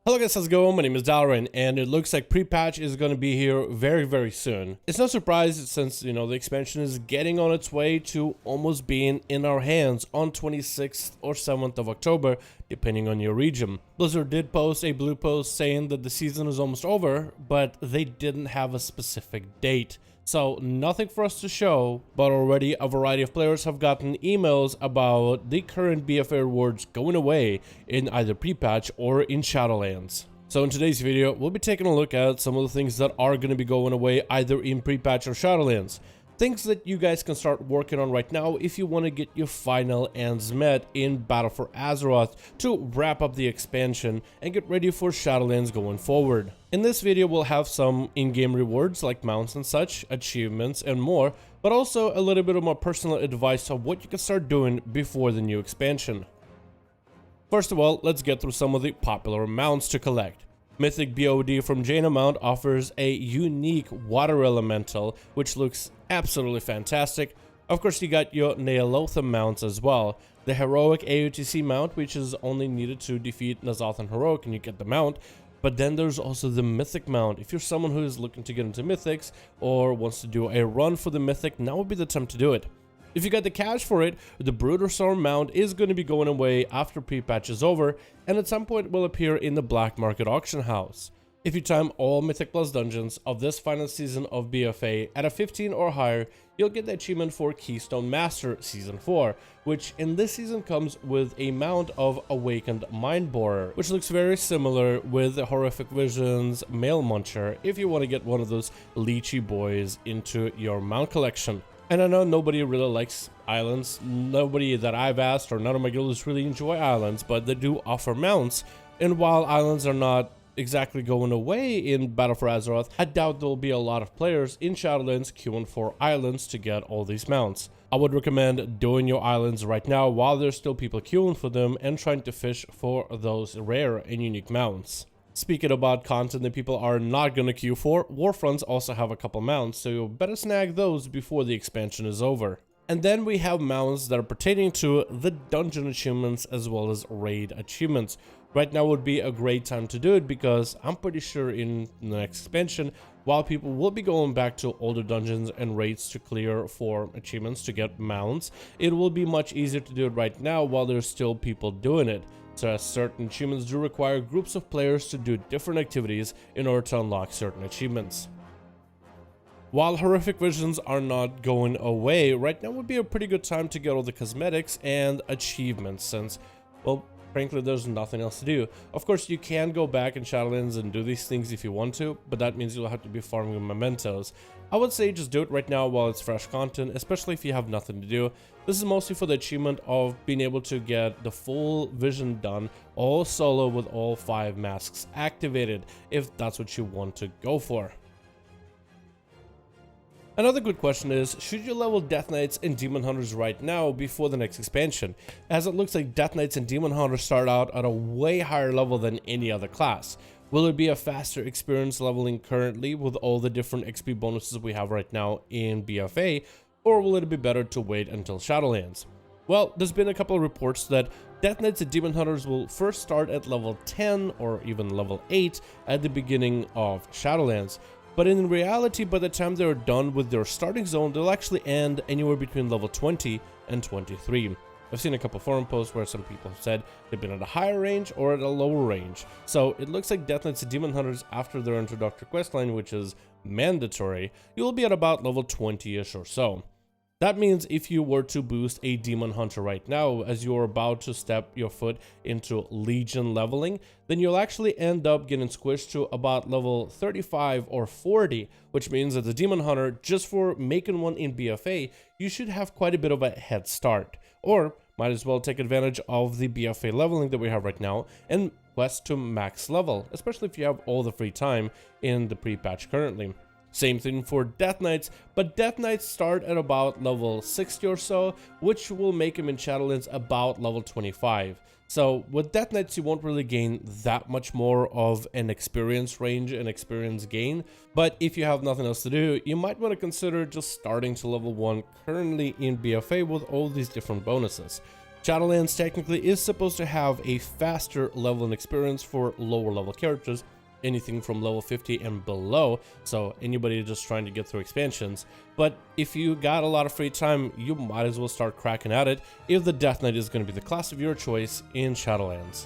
Hello guys, how's it going? My name is Dalaran, and it looks like pre-patch is going to be here very soon. It's no surprise since, the expansion is getting on its way to almost being in our hands on 26th or 7th of October, depending on your region. Blizzard did post a blue post saying that the season is almost over, but they didn't have a specific date. So nothing for us to show, but already a variety of players have gotten emails about the current BFA rewards going away in either pre-patch or in Shadowlands. So in today's video, we'll be taking a look at some of the things that are going to be going away either in pre-patch or Shadowlands. Things that you guys can start working on right now if you want to get your final ends met in Battle for Azeroth to wrap up the expansion and get ready for Shadowlands going forward. In this video, we'll have some in-game rewards like mounts and such, achievements and more, but also a little bit of more personal advice on what you can start doing before the new expansion. First of all, let's get through some of the popular mounts to collect. Mythic BOD from Jaina Mount offers a unique water elemental, which looks absolutely fantastic. Of course, you got your Neolotha mounts as well. The heroic AOTC mount, which is only needed to defeat N'Zoth Heroic, and you get the mount. But then there's also the Mythic mount. If you're someone who is looking to get into Mythics or wants to do a run for the Mythic, now would be the time to do it. If you got the cash for it, the Broodsaur mount is going to be going away after pre-patch is over, and at some point will appear in the black market auction house. If you time all Mythic Plus dungeons of this final season of BFA at a 15 or higher, you'll get the achievement for Keystone Master Season 4, which in this season comes with a mount of Awakened Mindborer, which looks very similar with the Horrific Visions Mail Muncher if you want to get one of those leechy boys into your mount collection. And I know nobody really likes islands, nobody that I've asked or none of my guilds really enjoy islands, but they do offer mounts, and while islands are not exactly going away in Battle for Azeroth, I doubt there'll be a lot of players in Shadowlands queuing for islands to get all these mounts. I would recommend doing your islands right now while there's still people queuing for them and trying to fish for those rare and unique mounts. Speaking about content that people are not going to queue for, Warfronts also have a couple mounts, so you better snag those before the expansion is over. And then we have mounts that are pertaining to the dungeon achievements as well as raid achievements. Right now would be a great time to do it because I'm pretty sure in the next expansion, while people will be going back to older dungeons and raids to clear for achievements to get mounts, it will be much easier to do it right now while there's still people doing it. So as certain achievements do require groups of players to do different activities in order to unlock certain achievements. While Horrific Visions are not going away, right now would be a pretty good time to get all the cosmetics and achievements since, well, frankly, there's nothing else to do. Of course, you can go back in Shadowlands and do these things if you want to, but that means you'll have to be farming mementos. I would say just do it right now while it's fresh content, especially if you have nothing to do. This is mostly for the achievement of being able to get the full vision done, all solo with all 5 masks activated, if that's what you want to go for. Another good question is, should you level Death Knights and Demon Hunters right now before the next expansion, as it looks like Death Knights and Demon Hunters start out at a way higher level than any other class. Will it be a faster experience leveling currently with all the different XP bonuses we have right now in BFA, or will it be better to wait until Shadowlands? Well, there's been a couple of reports that Death Knights and Demon Hunters will first start at level 10 or even level 8 at the beginning of Shadowlands. But in reality, by the time they're done with their starting zone, they'll actually end anywhere between level 20 and 23. I've seen a couple forum posts where some people have said they've been at a higher range or at a lower range. So it looks like Death Knights and Demon Hunters after their introductory questline, which is mandatory, you'll be at about level 20-ish or so. That means if you were to boost a Demon Hunter right now as you're about to step your foot into Legion leveling, then you'll actually end up getting squished to about level 35 or 40, which means that the Demon Hunter, just for making one in BFA, you should have quite a bit of a head start. Or might as well take advantage of the BFA leveling that we have right now and quest to max level, especially if you have all the free time in the pre-patch currently. Same thing for Death Knights, but Death Knights start at about level 60 or so, which will make them in Shadowlands about level 25. So with Death Knights, you won't really gain that much more of an experience range and experience gain, but if you have nothing else to do, you might want to consider just starting to level 1 currently in BFA with all these different bonuses. Shadowlands technically is supposed to have a faster leveling experience for lower level characters, anything from level 50 and below, so anybody just trying to get through expansions. But if you got a lot of free time, you might as well start cracking at it if the Death Knight is going to be the class of your choice in Shadowlands.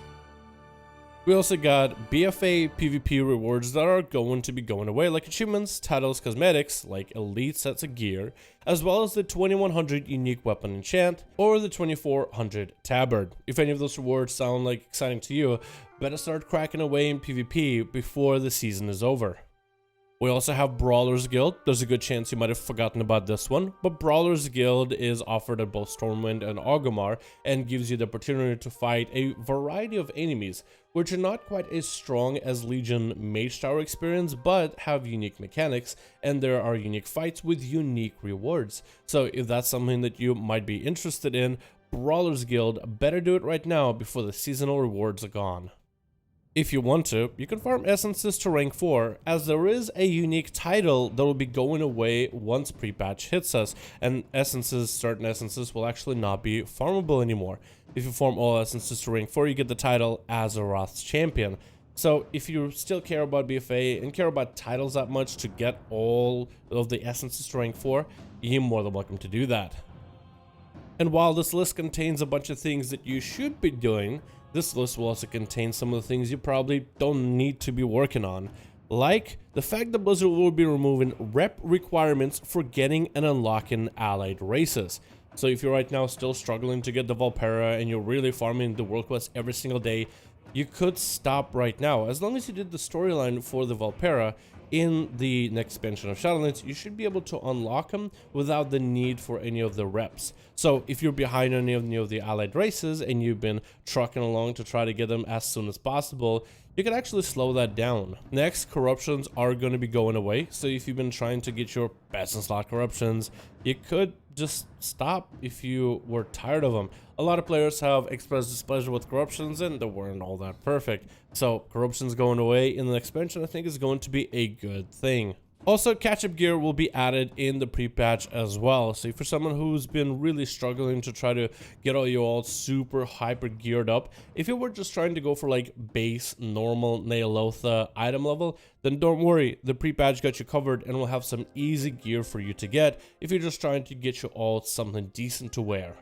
We also got BFA PvP rewards that are going to be going away, like achievements, titles, cosmetics, like elite sets of gear, as well as the 2100 unique weapon enchant, or the 2400 tabard. If any of those rewards sound like exciting to you, better start cracking away in PvP before the season is over. We also have Brawlers Guild. There's a good chance you might have forgotten about this one, but Brawlers Guild is offered at both Stormwind and Orgrimmar and gives you the opportunity to fight a variety of enemies, which are not quite as strong as Legion Mage Tower experience, but have unique mechanics, and there are unique fights with unique rewards. So if that's something that you might be interested in, Brawlers Guild, better do it right now before the seasonal rewards are gone. If you want to, you can farm essences to rank 4, as there is a unique title that will be going away once pre-patch hits us, and certain essences will actually not be farmable anymore. If you farm all essences to rank 4, you get the title Azeroth's Champion. So if you still care about BFA and care about titles that much to get all of the essences to rank 4, you're more than welcome to do that. And while this list contains a bunch of things that you should be doing, this list will also contain some of the things you probably don't need to be working on, like the fact that Blizzard will be removing rep requirements for getting and unlocking allied races. So if you're right now still struggling to get the Valpera and you're really farming the world quest every single day, you could stop right now. As long as you did the storyline for the Valpera in the next expansion of Shadowlands, you should be able to unlock them without the need for any of the reps. So if you're behind any of the allied races and you've been trucking along to try to get them as soon as possible, you can actually slow that down. Next, corruptions are going to be going away. So if you've been trying to get your best in slot corruptions, you could just stop if you were tired of them. A lot of players have expressed displeasure with corruptions and they weren't all that perfect. So corruptions going away in the expansion, I think, is going to be a good thing. Also, catch-up gear will be added in the pre-patch as well. So for someone who's been really struggling to try to get all you all super hyper geared up, if you were just trying to go for like base normal Neolotha item level, then don't worry, the pre-patch got you covered and will have some easy gear for you to get if you're just trying to get you all something decent to wear.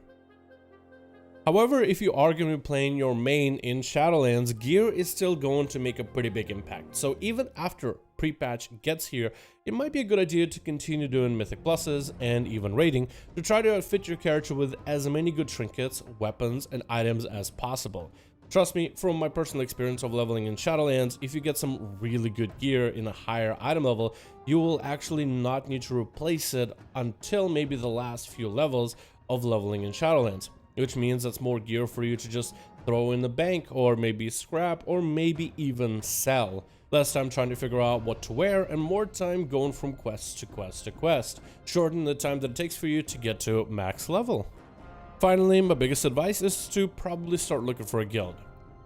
However, if you are going to be playing your main in Shadowlands, gear is still going to make a pretty big impact. So even after pre-patch gets here, it might be a good idea to continue doing mythic pluses and even raiding to try to outfit your character with as many good trinkets, weapons, and items as possible. Trust me, from my personal experience of leveling in Shadowlands, if you get some really good gear in a higher item level, you will actually not need to replace it until maybe the last few levels of leveling in Shadowlands, which means that's more gear for you to just throw in the bank, or maybe scrap, or maybe even sell. Less time trying to figure out what to wear, and more time going from quest to quest to quest, shorten the time that it takes for you to get to max level. Finally, my biggest advice is to probably start looking for a guild.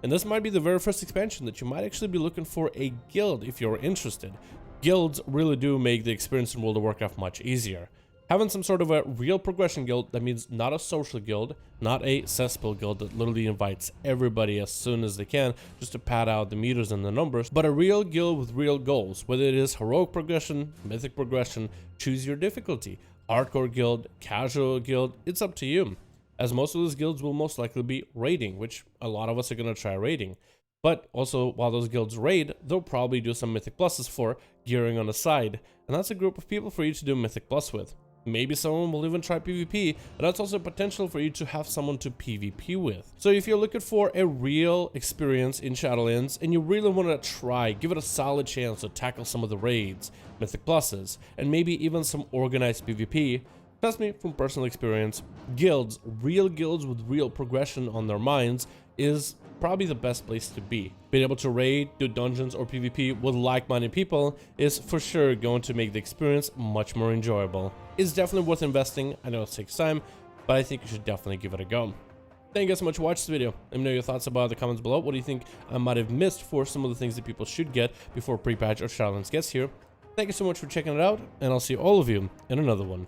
And this might be the very first expansion that you might actually be looking for a guild if you're interested. Guilds really do make the experience in World of Warcraft much easier. Having some sort of a real progression guild, that means not a social guild, not a cesspool guild that literally invites everybody as soon as they can just to pad out the meters and the numbers, but a real guild with real goals, whether it is heroic progression, mythic progression, choose your difficulty, hardcore guild, casual guild, it's up to you. As most of those guilds will most likely be raiding, which a lot of us are going to try raiding. But also, while those guilds raid, they'll probably do some mythic pluses for gearing on the side, and that's a group of people for you to do mythic plus with. Maybe someone will even try PvP, and that's also potential for you to have someone to PvP with. So if you're looking for a real experience in Shadowlands and you really want to try, give it a solid chance to tackle some of the raids, mythic pluses, and maybe even some organized PvP, trust me from personal experience, guilds, real guilds with real progression on their minds is probably the best place to be. Being able to raid, do dungeons, or PvP with like-minded people is for sure going to make the experience much more enjoyable. It's definitely worth investing. I know it takes time, but I think you should definitely give it a go. Thank you guys so much for watching this video. Let me know your thoughts about it in the comments below. What do you think I might have missed for some of the things that people should get before pre-patch or Shadowlands gets here? Thank you so much for checking it out, and I'll see all of you in another one.